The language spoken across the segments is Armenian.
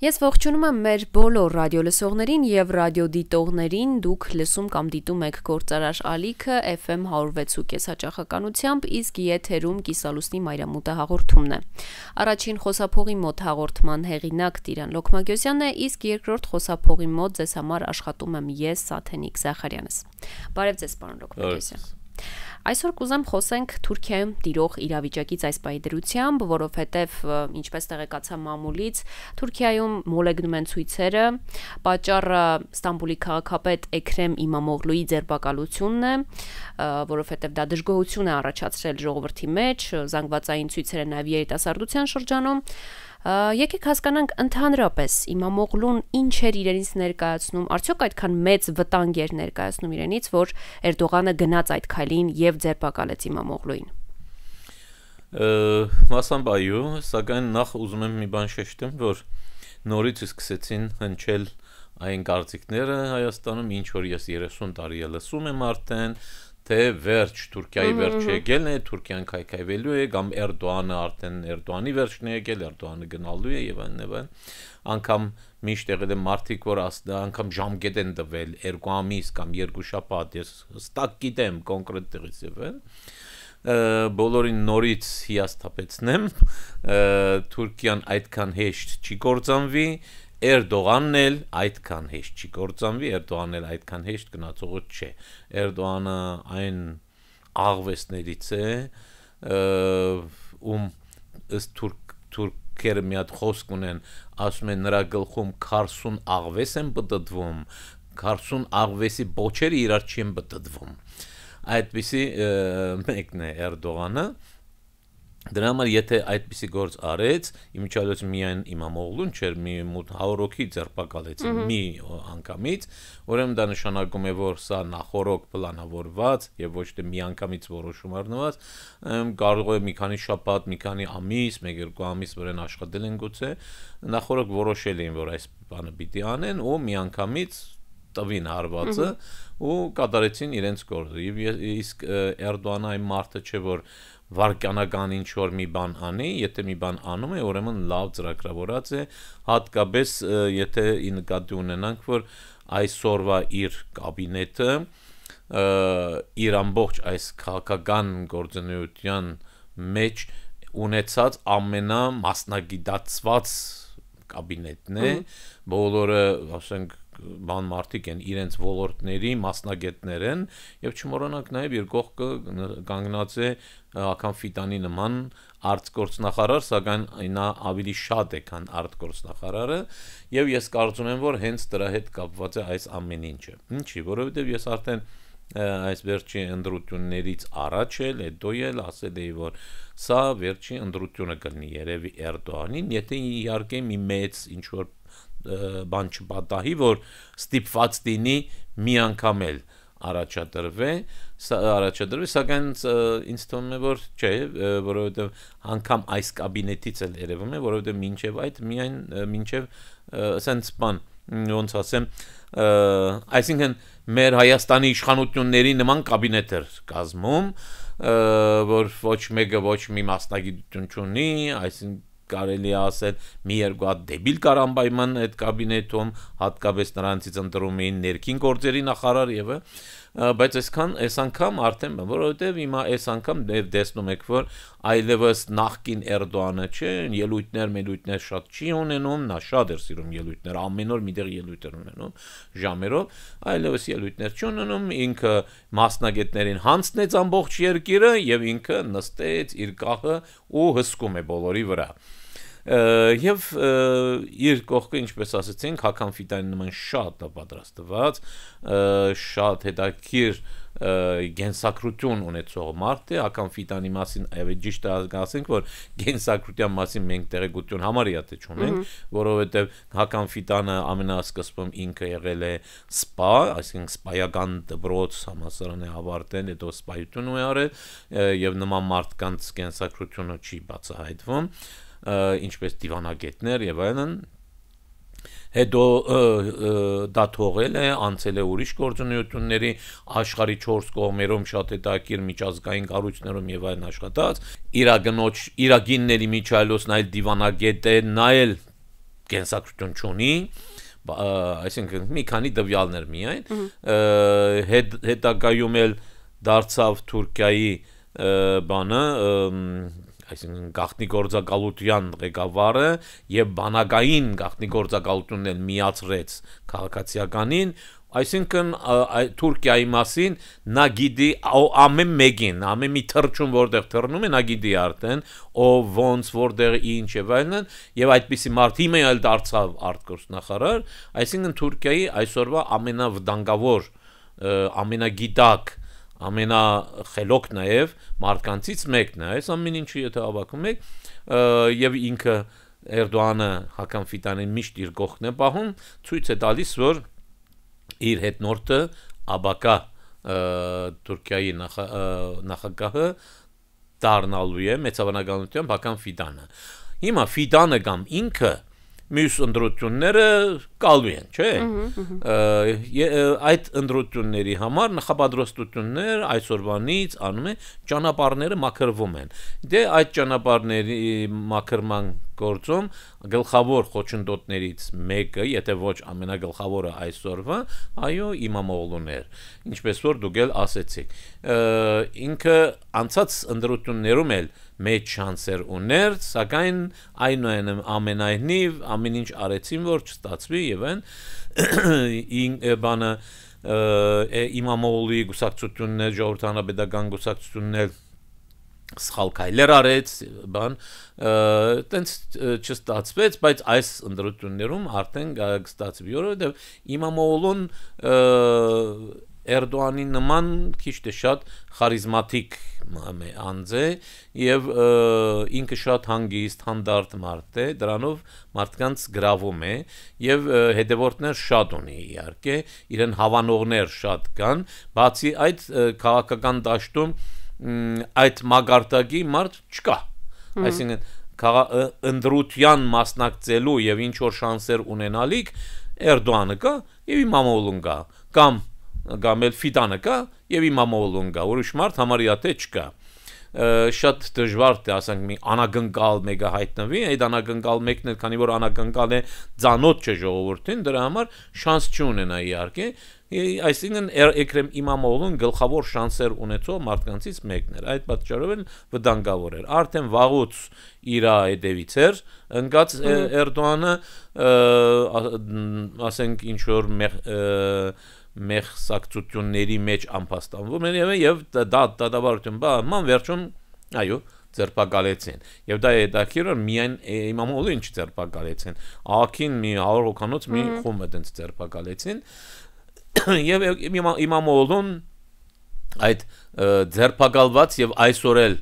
Ես ողջունում եմ մեր բոլոր ռադիոլսողներին եւ ռադիոդիտողներին, դուք լսում կամ դիտում եք Գործարար ալիքը FM 106.5 հաճախականությամբ, իսկ եթերում կիսալուսնի մայրամուտը հաղորդումն է։ Առաջին խոսափողի մոտ հաղորդման հեղինակ Տիրան Լոքմագոսյանն է, իսկ երկրորդ խոսափողի մոտ ձեզ համար աշխատում եմ ես, Սաթենիկ Զախարյանս։ Բարև ձեզ, պարոն Լոքմագոսյան։ Այսօր կուզեմ խոսենք Թուրքիայում տիրող իրավիճակից այս պահի դրությամբ, որովհետև ինչպես տեղեկացա մամուլից, Թուրքիայում մոլեգնում են ցույցերը, պատճառը Ստամբուլի քաղաքապետ Էքրեմ Իմամօղլուի ձերբակալությունն է, որովհետև դա դժգոհություն է առաջացրել ժողովրդի մեջ, զանգվածային ցույցերը նաև երիտասարդության շրջանում։ Եկեք հասկանանք ընդհանրապես Իմամօղլուն ինչ էր իրենից ներկայացնում, արդյոք այդքան մեծ վտանգ էր ներկայացնում իրենից, որ Էրդողանը գնաց այդ քայլին եւ ձերբակալեց Իմամօղլուին։ Մասամբ այո, սակայն նախ ուզում եմ մի բան շեշտեմ, որ նորից սկսեցին հնչել այն կարծիքները Հայաստանում, ինչ որ ես 30 տարի է լսում եմ արդեն, թե վերջ Թուրքիայի վերջը եկել է, Թուրքիան քայքայվելու է, կամ Էրդողանը արդեն Էրդողանի վերջն է եկել, Էրդողանը գնալու է եւ այլն, անգամ միշտ եղել է մարդիկ, որ անգամ ժամկետ են տվել 2 ամիս կամ 2 շաբաթ, ես հստակ գիտեմ կոնկրետ տեղից եւ բոլորին նորից հիասթափեցնեմ, Թուրքիան այդքան հեշտ չի կործանվի, Էրդողանն էլ այդքան հեշտ չի կործանվի, Էրդողանն էլ այդքան հեշտ գնացողը չէ։ Էրդողանը այն աղվեսներից է, ըստ թուրքերը մի հատ խոսք ունեն, ասում են նրա գլխում 40 աղվես են բտտվում, 40 աղվեսի բոչերը իրար չեն բտտվում։ Այդպիսի մեկն է Էրդողանը։ Դրա համար եթե այդպիսի գործ արեց, իմիջիայլոց միայն Իմամօղլուն չէր, մի 100 հոգի ձերբակալեցին մի անգամից, ուրեմն դա նշանակում է, որ սա նախորոք պլանավորված եւ ոչ թե մի անգամից որոշում առնված, կարող է մի քանի շաբաթ, մի քանի ամիս, 1-2 ամիս վրան աշխատել են գուցե, նախորոք որոշել էին, որ այս բանը պիտի անեն ու մի անգամից տվին հարվածը ու կատարեցին իրենց գործը։ Իսկ Էրդողանը այն մարդը չէ, որ վարկանական ինչ որ մի բան անի, եթե մի բան անում է, ուրեմն լավ ծրագրավորած է, հատկապես եթե նկատի ունենանք, որ այսօրվա իր կաբինետը իր ամբողջ այս քաղաքական գործունեության մեջ ունեցած ամենամասնագիտացված կաբինետն է, բոլորը, ասենք, բան մարդիկ են, իրենց ոլորտների մասնագետներ են, եւ չմոռանանք նաեւ իր կողքը կանգնած է Հական Ֆիտանի նման արտգործնախարար, սակայն նա ավելի շատ է, քան արտգործնախարարը, եւ ես կարծում եմ, որ հենց դրա հետ կապված է այս ամեն ինչը։ Ինչի, որովհետեւ ես արդեն այս վերջի ընտրություններից առաջ էլ, հետո էլ ասել էի, որ սա վերջի ընտրությունը կլինի երևի Էրդողանին, եթե իհարկե մի մեծ ինչ որ բան չպատահի, որ ստիպված լինի մի անգամ էլ առաջադրվի, սակայն ինձ թվում է, որ չէ, որովհետև անգամ այս կաբինետից էլ երևում է, որովհետև մինչև այդ միայն մինչև ասենց բան, ոնց ասեմ, այսինքն մեր Հայաստանի իշխանությունների նման կաբինետ էր կազմում, որ ոչ մեկը ոչ մի մասնագիտություն չունի, այսինքն կարելի է ասել մի երկու հատ դեբիլ կար անպայման այդ կաբինետում, հատկապես նրանցից ընտրում էին ներքին գործերի նախարար եւ բայց այս անգամ արդեն որովհետեւ հիմա այս անգամ տեսնում եք, որ այլևս նախկին Էրդողանը չէ, ելույթներ շատ չի ունենում, նա շատ էր սիրում ելույթներ, ամեն օր միտեղ ելույթ էր ունենում ժամերով, այլևս ելույթներ չի ունենում, ինքը մասնագետներին հանձնեց ամբողջ երկիրը եւ ինքը նստեց իր կախը ու հսկում է բոլորի վրա։ Եվ իր կողքը, ինչպես ասացինք, Հական Ֆիտանի նման շատ պատրաստված, շատ հետաքրքիր գենսակրություն ունեցող մարդ է, Հական Ֆիտանի մասին ճիշտ է ասենք, որ գենսակրության մասին մենք տեղեկություն համարյա թե չունենք, որովհետև Հական Ֆիտանը ամենասկզբում ինքը եղել է սպա, այսինքն սպայական դպրոց համալսարան է ավարտել, հետո սպայություն է արել եւ նման մարդկանց գենսակրությունը չի բացահայտվում, ինչպես դիվանագետներ եւ այլն, հետո դա թողել է, անցել է ուրիշ գործունեությունների, աշխարհի 4 կողմերում շատ հետաքրքիր միջազգային կառույցներում եւ այլն աշխատած, իրագինների միջայլոց նայել դիվանագետ է, նայել կենսակրթություն չունի, այսինքն մի քանի տվյալներ միայն, հետագայում էլ դարձավ Թուրքիայի բանը, այսինքն գաղտնի գործակալության ղեկավարը եւ բանակային գաղտնի գործակալությունն էլ միացրեց քաղաքացիականին, այսինքն Թուրքիայի մասին նա գիտի ամեն մեկին, ամեն մի թռչուն որտեղ թռնում է նա գիտի արդեն ով ոնց որտեղ ինչ եւ այլն եւ այդպիսի մարդ հիմա էլ դարձավ արտգործնախարար, այսինքն Թուրքիայի այսօրվա ամենավտանգավոր, ամենագիտակ ամենախելոք նաև մարդկանցից մեկն է, այս ամեն ինչը եթե հավաքում եք եւ ինքը Էրդողանը Հական Ֆիդանին միշտ իր կողքն է պահում, ցույց է տալիս, որ իր հետնորդը Աբակա Թուրքիայի նախագահը դառնալու է մեծավանականությամբ Հական Ֆիդանը։ Հիմա Ֆիդանը կամ ինքը մյուս ընտրությունները կալու են, չէ՞։ Այդ ընտրությունների համար նախապատրաստություններ այսօրվանից անում են, ճանապարհները մաքրվում են։ Դե այդ ճանապարհների մաքրման գործում գլխավոր խոչընդոտներից մեկը, եթե ոչ ամենագլխավորը այսօրվա, այո, Իմամ Օղլուն էր, ինչպես որ դուք էլ ասեցիք։ Ինքը անցած ընտրություններում էլ մեծ շանսեր ուներ, սակայն ամենայնիվ ամեն ինչ արեցին, որ չստացվի եւ այն բանը Իմամ Օղլուի գուսակցություններ, ժողովրդանապետական գուսակցություններ սխալ քայլեր արեց, բան, տենց չստացվեց, բայց այս ընտրություններում արդեն կստացվի, որովհետեւ Իմամ Օղլուն Էրդողանի նման քիչ թե շատ խարիզմատիկ անձ է եւ ինքը շատ հանգիստ, հանդարտ մարդ է, դրանով մարդկանց գրավում է եւ հետևորդներ շատ ունի իհարկե, իրեն հավանողներ շատ կան, բացի այդ քաղաքական դաշտում այդ մագարտակի մարդ չկա, այսինքն ընտրության մասնակցելու եւ ինչ որ շանսեր ունենալիք Էրդողանը կա եւ Իմամ Օղլուն կա, կամ էլ Ֆիդանը կա եւ Իմամ Օղլուն կա, ուրիշ մարդ համարյա թե չկա։ Շատ դժվար է ասենք մի անագնկալ մեկը հայտնվի, այդ անագնկալ մեկն էլ քանի որ անագնկալ է ծանոթ չէ ժողովրդին, դրա համար շանս չունենա իհարկե, այսինքն Էքրեմ Իմամ Օղլուն գլխավոր շանսեր ունեցող մարդկանցից մեկն էր, այդ պատճառով էլ վտանգավոր էր։ Արդեն վաղուց իր հետևից էր ընկած Էրդողանը, ասենք ինչ որ մեղսակցությունների մեջ անպաստանվում են եւ դատավարություն բան վերջում այո ձերբակալեցին եւ դա հետաքրքիր է միայն Իմամ Օղլուն ինչ ձերբակալեցին աղքին մի 100 հոգանոց մի խումբ այդպես ձերբակալեցին եւ Իմամ Օղլուն այդ ձերբակալված եւ այսօր էլ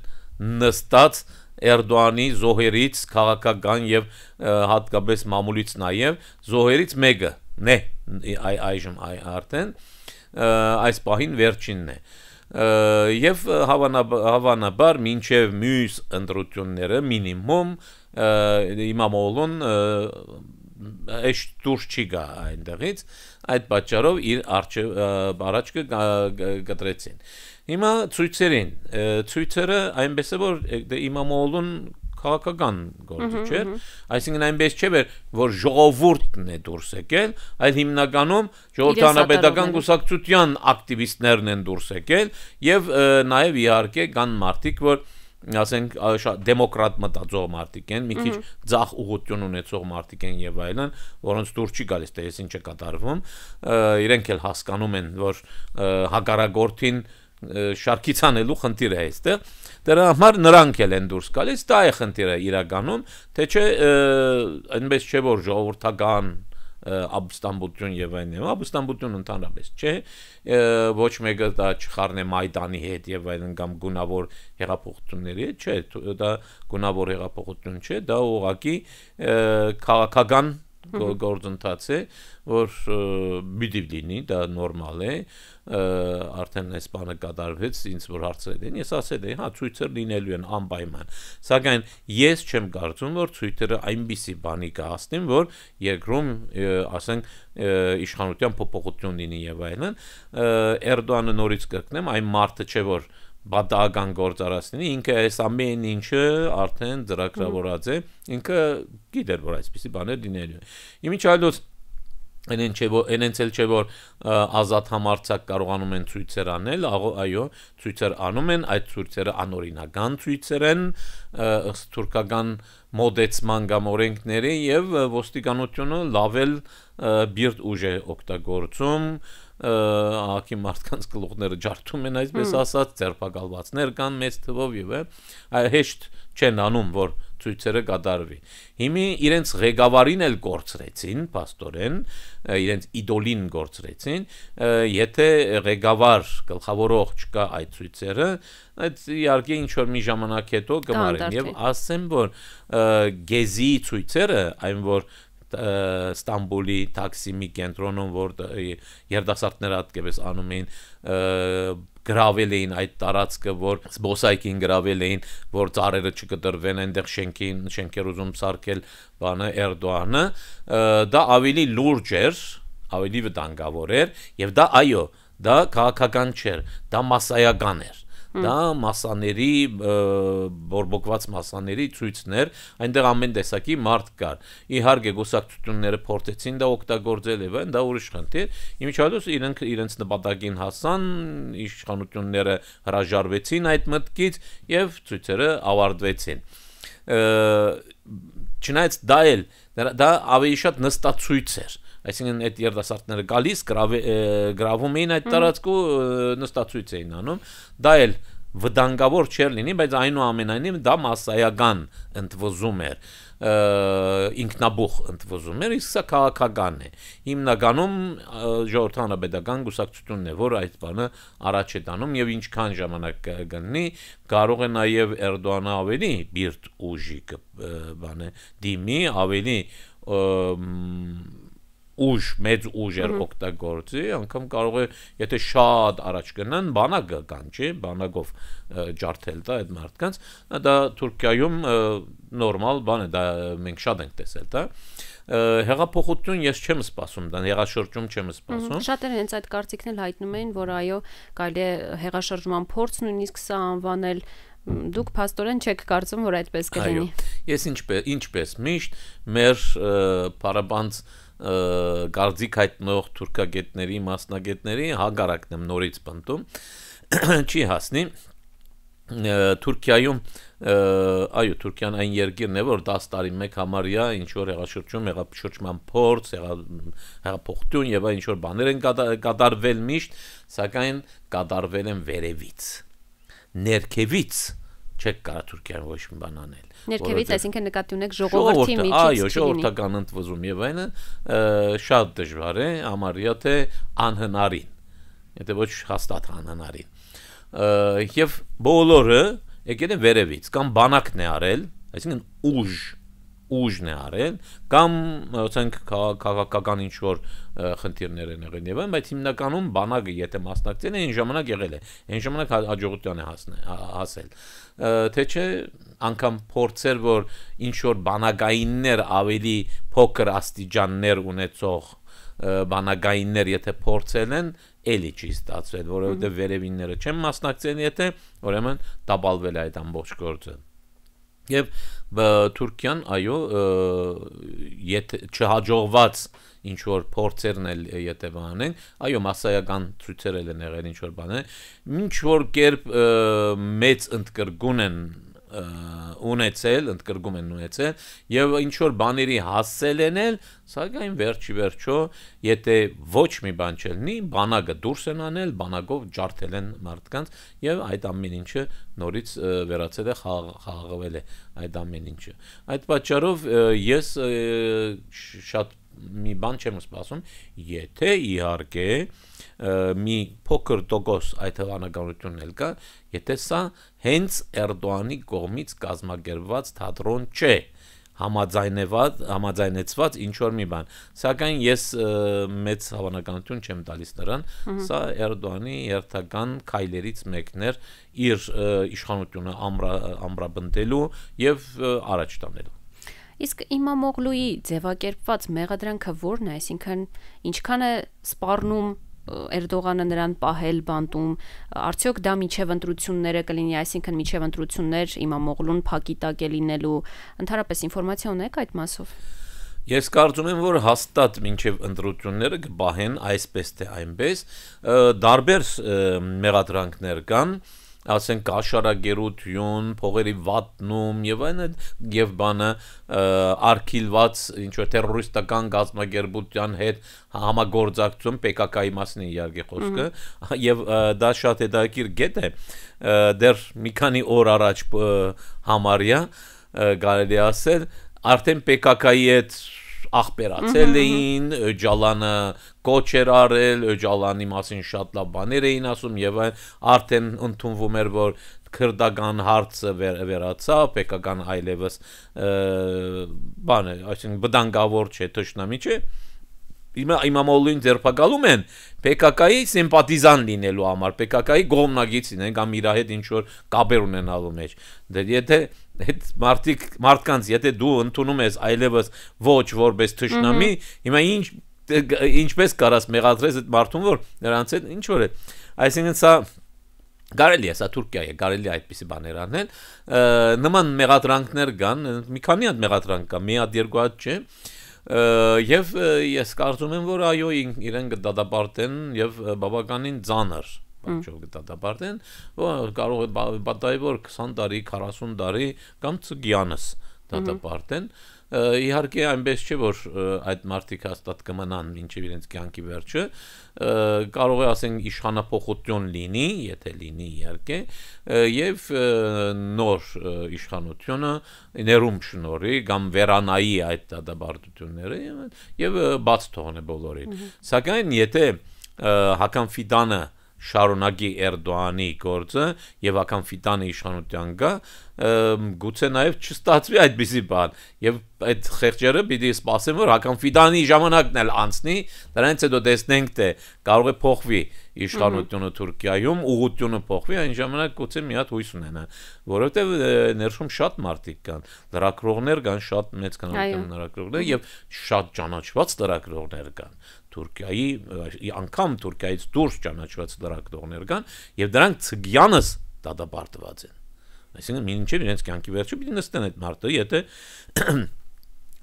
նստած Էրդողանի զոհերից քաղաքական եւ հատկապես մամուլից նաեւ զոհերից մեկը նե այժմ արդեն այս պահին վերջինն է եւ հավանաբար մինչեւ մյուս ընտրությունները մինիմում Իմամ Օղլուն էշ դուրս չի գա այնտեղից այդ պատճառով իր առաջ կգտրեցին հիմա ցույցերը այնպես է որ Իմամ Օղլուն քաղաքական գործիչ էր, այսինքն այնպես չէ որ ժողովուրդն է դուրս եկել, այլ հիմնականում ժողովրդանապետական կուսակցության ակտիվիստներն են դուրս եկել եւ նաեւ իհարկե կան մարդիկ, որ ասենք դեմոկրատ մտածող մարդիկ են, մի քիչ ձախ ուղղություն ունեցող մարդիկ են եւ այլն, որոնց դուր չի գալիս թե ինչ է կատարվում, իրենք էլ հասկանում են, որ հակառակորդին շարքից անելու խնդիր է այստեղ դրա համար նրանք էլ են դուրս գալիս դա է խնդիրը իրականում թե չէ այնպես չէ որ ժողովրդական ապստամբություն եւ այլն ապստամբություն ընդհանրապես չէ ոչ մեկը դա չխառնե Մայդանի հետ եւ այլն կամ գունավոր հեղափոխությունների հետ չէ դա գունավոր հեղափոխություն չէ դա ուղղակի քաղաքական գործընթաց է որ պիտի լինի դա նորմալ է արդեն այս բանը կատարվեց ինձ որ հարցրել են ես ասել եմ հա ցույցեր լինելու են անպայման սակայն ես չեմ կարծում որ ցույցերը այնպիսի բանի կհասնեն որ երկրում ասենք իշխանության փոփոխություն լինի եւ այլն Էրդողանը նորից կրկնեմ այն մարդը չէ որ բադական գործարարին ինքը այս ամեն ինչը արդեն ծրագրավորած է ինքը գիտեր որ այսպեսի բաներ դիներ իմիջիալոց Այնենց էլ չէ որ ազատ համարձակ կարողանում են ցույցեր անել, այո, ցույցեր անում են, այդ ցույցերը անօրինական ցույցեր են, ըստ թուրքական մոդեցման կամ օրենքների եւ ոստիկանությունը լավ էլ բիրտ ուժ է օգտագործում ահքի մարդկանց գլուխները ջարդում են այսպես ասած, ձերբակալվածներ կան մեծ թվով եւ հեշտ չեն անում որ ցույցերը կատարվի։ Հիմի իրենց ղեկավարին էլ կորցրեցին, փաստորեն, իրենց իդոլին կորցրեցին, եթե ղեկավար գլխավորող չկա այդ ցույցերը, այդ իհարկե ինչ որ մի ժամանակ հետո կմարեն եւ ասեմ որ գեզի ցույցերը, այն որ Ստամբուլի Թաքսիմի կենտրոնում որ երդասարտները հատկապես անում էին գրավել էին այդ տարածքը որ զբոսայգին գրավել էին որ ծառերը չկտրվեն այնտեղ շենքեր ուզում սարքել բանը Էրդողանը դա ավելի լուրջ էր ավելի վտանգավոր էր եւ դա այո դա քաղաքական չէր դա մասսայական էր դա մասաների բորբոքված մասաների ցույցներ այնտեղ ամեն տեսակի մարդ կար իհարկե գուսակցությունները փորձեցին դա օգտագործել եւ դա ուրիշ խնդիր իմիջիալոց իրենց նպատակին հասան իշխանությունները հրաժարվեցին այդ մտքից եւ ցույցերը ավարտվեցին չնայած դա ավելի շատ նստացույց էր այսինքն այդ երդասարտները գալիս գրավում էին այդ տարածքու նստացույց էին անում դա էլ վտանգավոր չէր լինի բայց այնուամենայնիվ դա մասսայական ընդվզում էր ինքնաբուխ ընդվզում էր իսկ սա քաղաքական է հիմնականում ժողովրդանապետական գուսակցությունն է որ այդ բանը առաջ է տանում եւ ինչքան ժամանակ կգնի կարող է նաեւ Էրդողանը ավելի բիրտ ուժի բանը դիմի ավելի ուժ մեծ ուժեր օգտագործի անգամ կարող է եթե շատ առաջ գնան բանակը կան չէ բանակով ջարդել դա այդ մարդկանց դա Թուրքիայում նորմալ բան է դա մենք շատ ենք տեսել դա հեղափոխություն ես չեմ սպասում դա հեղաշրջում չեմ սպասում շատերը հենց այդ կարծիքն էլ հայտնում էին որ այո կարելի է հեղաշրջման փորձ նույնիսկ սա անվանել դուք փաստորեն չեք կարծում որ այդպես կլինի ես ինչպես միշտ մեր պարաբանց գարձիկ հայտնող թուրքագետների մասնագետների հագարակն եմ նորից պնդում չի հասնի Թուրքիայում այո Թուրքիան այն երկիրն է որ 10 տարի մեկ համարյա ինչ որ հեղաշրջման փորձ հեղափոխություն եւ ինչ որ բաներ են կատարվել միշտ սակայն կատարվել են վերևից ներքևից չեք կարող Թուրքիան ոչ մի բան անել ներքևից այսինքն նկատի ունեք ժողովրդի միջից այո ժողովրդական ընդվզում եւ այնը շատ դժվար է համարյա թե անհնարին եթե ոչ հաստատ անհնարին եւ բոլորը եկել են վերևից կամ բանակն է արել այսինքն ուժն է արել կամ ասենք քաղաքական ինչ որ խնդիրներ են եղել եւ այն բայց հիմնականում բանակը եթե մասնակցել է այն ժամանակ եղել է այն ժամանակ հաջողության է հասել թե չէ անգամ փորձեր որ ինչ որ բանակայիններ ավելի փոքր աստիճաններ ունեցող բանակայիններ եթե փորձել են էլի չի ստացվել որովհետեւ վերևինները չեն մասնակցել եթե ուրեմն տապալվել է այդ ամբողջ գործը Եվ Թուրքիան այո եթե չհաջողված ինչ որ փորձերն էլ եթե բանեն այո մասսայական ցույցեր են եղել ինչ որ բաներ ինչ որ կերպ մեծ ընդգրկում են ունեցել եւ ինչ որ բաների հասել են սակայն վերջո եթե ոչ մի բան չլինի բանակը դուրս են անել բանակով ջարդել են մարդկանց եւ այդ ամեն ինչը նորից վերացել է խաղաղվել է այդ ամեն ինչը այդ պատճառով ես շատ մի բան չեմ սպասում եթե իհարկե մի փոքր տոկոս այդ հավանականությունն էլ կա եթե սա հենց Էրդողանի կողմից կազմակերպված թատրոն չէ համաձայնեցված ինչ որ մի բան սակայն ես մեծ հավանականություն չեմ տալիս նրան սա Էրդողանի երթական քայլերից մեկն էր իր իշխանությունը ամրապնդելու եւ առաջ տանելու Իսկ Իմամօղլուի ձևակերպված մեղադրանքը ո՞րն է, այսինքն ինչքան է սպառնում Էրդողանը նրան պահել բանտում, արդյոք դա միջև ընտրությունները կլինի, այսինքն միջև ընտրություններ Իմամօղլուն փակի տակ է լինելու, ընդհանրապես ինֆորմացիա ունեք այդ մասով։ Ես կարծում եմ, որ հաստատ մինչև ընտրությունները կբահեն այսպես թե այնպես, դարբեր մեղադրանքներ կան, ասենք աշարագերություն, փողերի վատնում եւ այլն եւ բանը արկիլված ինչ որ տերորիստական գազམ་ագերբության հետ համագործակցություն PKK-ի մասին իհարկե խոսքը եւ դա շատ հետաքրքիր գետ է դեռ մի քանի օր առաջ համարյա կարելի ասել արդեն PKK-ի հետ ախպերացել էին, Öcalանը կոչ էր արել, Öcalանի մասին շատ լավ բաներ էին ասում եւ արդեն ընդունվում էր, որ քրդական հարցը վերացավ, PKK-ն այլևս բանը, այսինքն բդանգավոր չէ, թշնամի չէ։ Իմամօղլուն ձերբակալում են PKK-ի սիմպաթիզան լինելու համար, PKK-ի գոհմնագիցին են կամ իր հետ ինչ որ կապեր ունենալու մեջ։ Դե եթե այդ մարդկանց եթե դու ընդունում ես այլևս ոչ որպես թշնամի, հիմա ինչպես կարաս մեղադրես այդ մարդուն, որ նրանց հետ ինչ որ է։ Այսինքն սա կարելի է, սա Թուրքիա է, կարելի է այդպիսի բաներ անել։ Նման մեղադրանքներ կան, մի քանի հատ մեղադրանք կա, մի հատ երկու հատ չէ։ Եվ ես կարծում եմ, որ այո իրեն կդատապարտեն եւ բավականին ծանր բանջով կդատապարտեն, որ կարող է պատահի որ 20 տարի, 40 տարի կամ ցգյանս դատապարտեն։ Իհարկե այնպես չէ որ այդ մարդիկ հաստատ կմնան մինչև իրենց կյանքի վերջը, կարող է ասենք իշխանապողություն լինի, եթե լինի իհարկե, եւ նոր իշխանությունը ներում շնորհի կամ վերանայի այդ դատապարտությունները եւ բաց թողնի բոլորին։ Սակայն եթե Հական Ֆիդանը շարունակի Էրդողանի գործը եւ Հական Ֆիդանը իշխանության գա, գուցե նաեւ չստացվի այդպիսի բան եւ այդ խեղճերը պիտի սպասեն որ Հական Ֆիդանի ժամանակն էլ անցնի, դրանից հետո տեսնենք թե կարող է փոխվի իշխանությունը Թուրքիայում, ուղղությունը փոխվի, այն ժամանակ գուցե մի հատ հույս ունենա, որովհետեւ ներշում շատ մարդիկ կան, լրագրողներ կան, շատ մեծ քանակությամբ լրագրողներ եւ շատ ճանաչված լրագրողներ կան Թուրքիայի անգամ Թուրքիայից դուրս ճանաչված լրագրողներ կան եւ դրանք ցգյանս դատապարտված են։ Այսինքն մինչև իրենց կյանքի վերջը պիտի նստեն այդ մարդը, եթե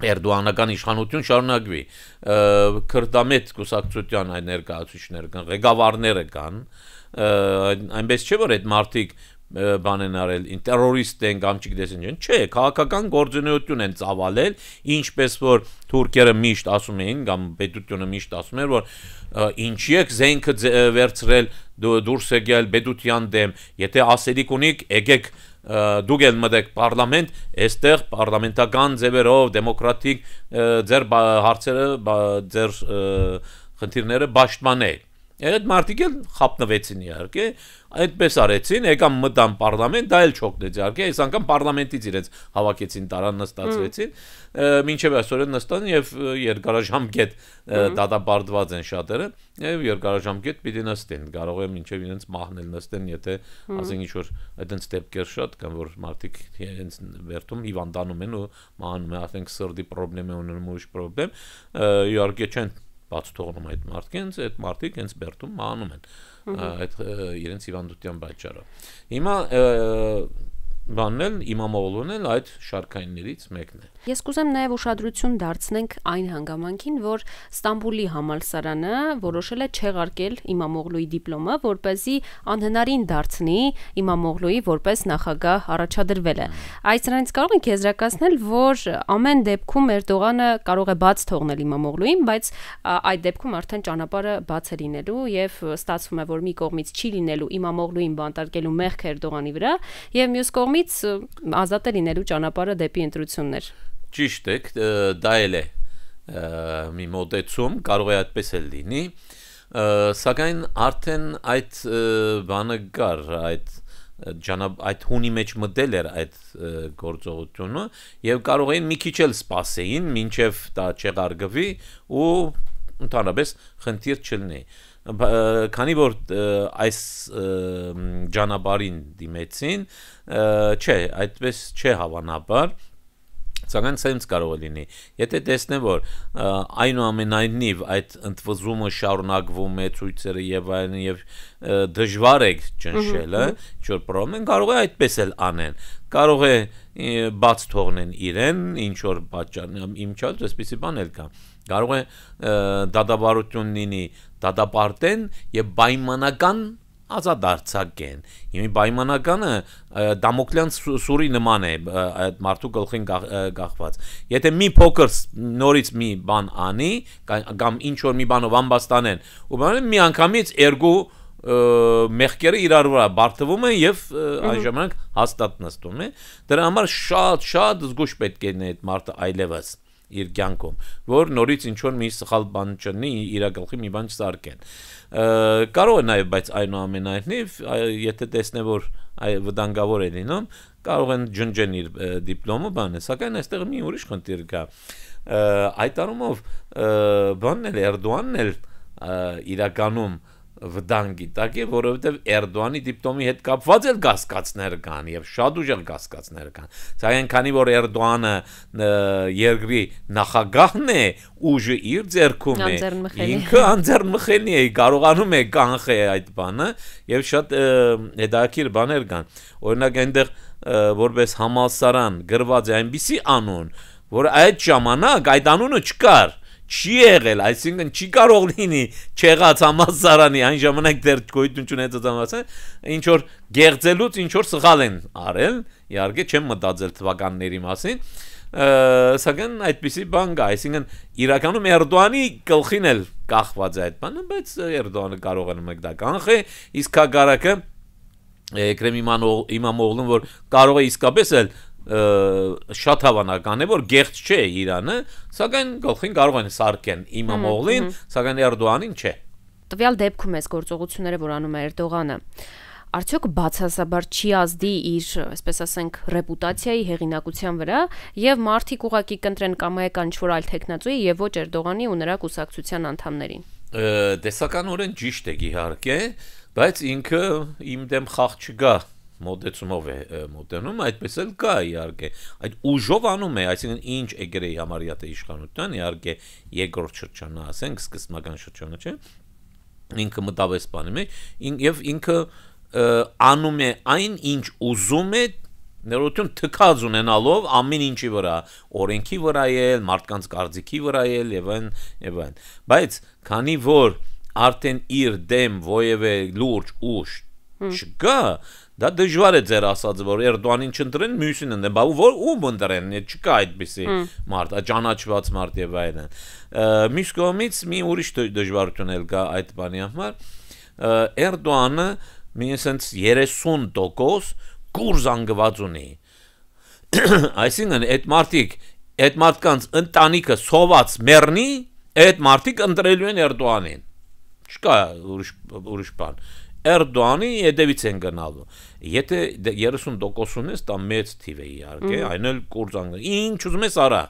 Էրդողանական իշխանություն շարունակվի, քրդամետ կուսակցության այն ներկայացուցիչներ կան, ղեկավարները կան, այնպես չէ որ այդ մարդիկ բան են արել, տերորիստ են կամ չգիտես ինչ, չէ, քաղաքական գործունեություն են ծավալել, ինչպես որ թուրքերը միշտ ասում էին կամ պետությունը միշտ ասում էր, որ ինչի եք զենքը վերցրել դուրս եկել պետության դեմ, եթե ասելիք ունիք, եկեք դուք եք մտեք պարլամենտ, այստեղ պարլամենտական ձևերով դեմոկրատիկ ձեր հարցերը, ձեր խնդիրները պաշտպանեք։ Այդ մարդիկ էլ խապնվեցին իհարկե, այդպես արեցին, եկան մտան պարլամենտ, դա էլ չօգնեց իհարկե, այս անգամ պարլամենտից իրենց հավաքեցին, տարան նստացրեցին, մինչև այսօր նստան եւ երկարաժամկետ դատապարտված են շատերը, եւ երկարաժամկետ պիտի նստեն, կարող է մինչև իրենց մահնել նստեն, եթե ասենք ինչ որ այդպես դեպքեր շատ կան, որ մարդիկ իրենց վերթում հիվանդանում են ու մահանում են, ասենք սրտի խնդրեմ ունեն, ուրիշ խնդրեմ, իհարկե չեն բաց թողնում այդ մարդկանց, այդ մարդիկ հենց բերտում մահանում են այդ իրենց հիվանդության պատճառով։ Հիմա բանն Իմամօղլուն էլ այդ շարքայիններից մեկն է։ Ես կուզեմ նաև ուշադրություն դարձնենք այն հանգամանքին, որ Ստամբուլի համալսարանը որոշել է չեղարկել Իմամօղլուի դիպլոմը, որպեսզի անհնարին դարձնի Իմամօղլուի որպես նախագահ առաջադրվելը։ Այսրանից կարող ենք եզրակացնել, որ ամեն դեպքում Էրդողանը կարող է բաց թողնել Իմամօղլուին, բայց այդ դեպքում արդեն ճանապարհը բաց է լինելու եւ ստացվում է, որ մի կողմից չի լինելու Իմամօղլուին բանտարկելու մեղք Էրդողանի վրա եւ մյուս կողմից ազատ է լինելու ճանապարհը դեպի ընտրություններ։ Ճիշտ է, դա էլ է մի մոտեցում, կարող է այդպես էլ լինի, սակայն արդեն այդ բանը կար, այդ հունի մեջ մտել էր այդ գործողությունը եւ կարող էին մի քիչ էլ սպասեին, մինչեւ դա չեղարկվի ու ընդհանրապես խնդիր չլինի։ Քանի որ այս ճանապարհին դիմեցին, չէ, այդպես չէ հավանաբար, Սակայն սենց կարող է լինի։ Եթե տեսնեմ, որ այնուամենայնիվ այդ ընդվզումը շարունակվում է ցույցերը եւ այլն եւ դժվար է ճնշելը, ինչ-որ պրոբլեմ կարող է այդպես էլ անեն։ Կարող է բաց թողնեն իրեն, ինչ որ պատճառ, իմ չափ այսպեսի բան էլ կա։ Կարող է դադարություն լինի, դադապարտեն եւ պայմանական ազատարձակեն։ Իմի պայմանականը Դամոկլյան սուրի նման է այդ մարդու գլխին գախված։ Եթե մի փոքր նորից մի բան անի, կամ ինչ որ մի բանով ամբաստանեն, ու բանը մի անգամից երկու մեղքերը իրար վրա բարթվում են եւ այն ժամանակ հաստատ նստում է։ Դրա համար շատ զգուշ պետք է այդ մարդը այլևս իր կյանքում, որ նորից ինչ որ մի սխալ բան չնի, իր գլխի մի բան չսարքեն։ Կարող է նաև, բայց այնուամենայնիվ, եթե տեսնե որ վտանգավոր է լինում, կարող են ջնջեն իր դիպլոմը բանը, սակայն այստեղ մի ուրիշ խնդիր կա։ Այդ առումով բանն էլ Էրդոյանն էլ իրականում վտանգի տակ է, որովհետև Էրդոյանի դիպլոմի հետ կապված էլ կասկածներ կան եւ շատ ուժեղ կասկածներ կան։ Սակայն քանի որ Էրդոյանը երկրի նախագահն է, ուժը իր ձեռքում է, ինքը անձեռնմխելի է, կարողանում է կանխել այդ բանը եւ շատ հետաքրքիր բաներ կան։ Օրինակ այնտեղ որպես համալսարան գրված է այնպիսի անուն, որ այդ ժամանակ այդ անունը չկար։ Չի եղել, այսինքն չի կարող լինի չեղած համալսարանի այն ժամանակ դեռ գոյություն չունեցած համալսարան, ինչ որ գեղձելուց ինչ որ սխալ են արել, իհարկե չեմ մտածել թվականների մասին, սակայն այդպիսի բան կա, այսինքն իրականում Էրդոյանի գլխին էլ կախված է այդ բանը, բայց Էրդոյանը կարող է մեկ դա կանխի, իսկ հակառակը Էկրեմ Իմամօղլուն, որ կարող է իսկապես էլ շատ հավանական է, որ գեղձ չէ Իրանը, սակայն գլխին կարող են սարքեն Իմամօղլին, սակայն Էրդոյանին չէ։ Տվյալ դեպքում էս գործողությունները, որ անում է Էրդողանը, արդյոք բացասաբար չի ազդի իր, այսպես ասենք, ռեպուտացիայի հեղինակության վրա եւ մարդիկ ուղակի կընտրեն կամայական ինչ-որ այլ տեխնացուի եւ ոչ Էրդողանի ու նրա կուսակցության անդամներին։ Տեսականորեն ճիշտ է իհարկե, բայց ինքը իմ դեմ խաղ չգա մոդեցումով է մոտենում, այդպես էլ կա իհարկե, այդ ուժով անում է, այսինքն ինչ Էգրեի համարյա թե իշխանության, իհարկե երկրորդ շրջանը, ասենք, սկզբնական շրջանը չէ, ինքը մտավես բանում է, եւ ինքը անում է այն, ինչ ուզում է, ներողություն թքած ունենալով ամեն ինչի վրա, օրենքի վրա էլ, մարդկանց կարծիքի վրա էլ եւ այն, բայց քանի որ արդեն իր դեմ ովևէ լուրջ ուժ չկա, դա դժվար է ձեր ասածը, որ Էրդոյանին չընտրեն, մյուսին ընտրեն, բա որ ում ընտրեն, չկա այդպիսի մարդ, ճանաչված մարդ եւ այլն։ Մյուս կողմից մի ուրիշ դժվարություն էլ կա այդ բանի համար։ Էրդոյանը մի ասենց 30% կուրզանգված ունի։ Այսինքն այդ մարդկանց ընտանիքը սոված մեռնի, այդ մարդիկ ընտրելու են Էրդոյանին։ Չկա ուրիշ բան։ Էրդոյանի հետևից են գնալու։ Եթե 30% ունես, դա մեծ թիվ է իհարկե, այն էլ կործանվի։ Ինչ ուզում ես արա։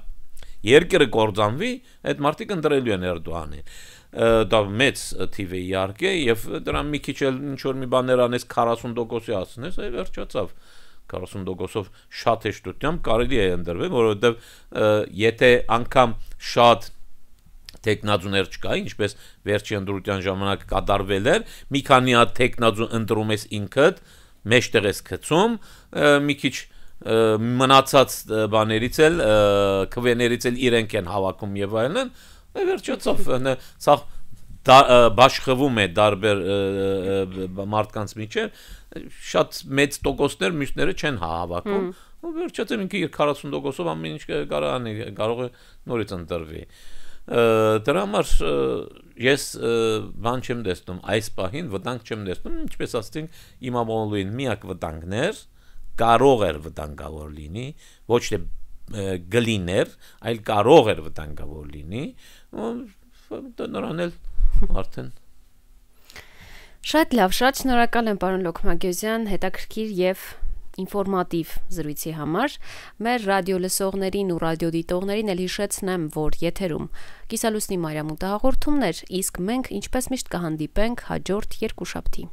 Երկրը կործանվի, այդ մարդիկ ընտրելու են Էրդոյանին։ Դա մեծ թիվ է իհարկե, եւ դրան մի քիչ էլ ինչ որ մի բաներ անես 40%-ի հասնես, այ վերջացավ։ 40%-ով շատ հեշտությամբ կարելի է ընտրվել, որովհետեւ եթե անգամ շատ տեխնազուներ չկա, ինչպես վերջի ընտրության ժամանակ կատարվել էր, մի քանի հատ տեխնազու ընտրում ես ինքդ, մեջտեղ ես գցում, մի քիչ մնացած բաներից էլ, քվեներից էլ իրենք են հավաքում եւ այլն, վերջացավ, սա բաշխվում է դարբեր մարդկանց միջև, շատ մեծ տոկոսներ մյուսները չեն հավաքում, ու վերջացավ ինքը իր 40%-ով ամեն ինչ կարող է նորից ընտրվի։ Դրա համար ես բան չեմ տեսնում այս պահին վտանգ չեմ տեսնում ինչպես ասենք Իմամօղլուին միակ վտանգներ կարող էր վտանգավոր լինի ոչ թե գլիներ այլ կարող էր վտանգավոր լինի նրան էլ արդեն Շատ լավ, շատ շնորհակալ եմ պարոն Լոքմագյուզյան, հետաքրքիր եւ ինֆորմատիվ զրույցի համար։ Մեր ռադիո լսողներին ու ռադիոդիտողներին էլ հիշեցնեմ, որ եթերում կիսալուսնի մայրամուտ հաղորդումներ, իսկ մենք ինչպես միշտ կհանդիպենք հաջորդ երկուշաբթի։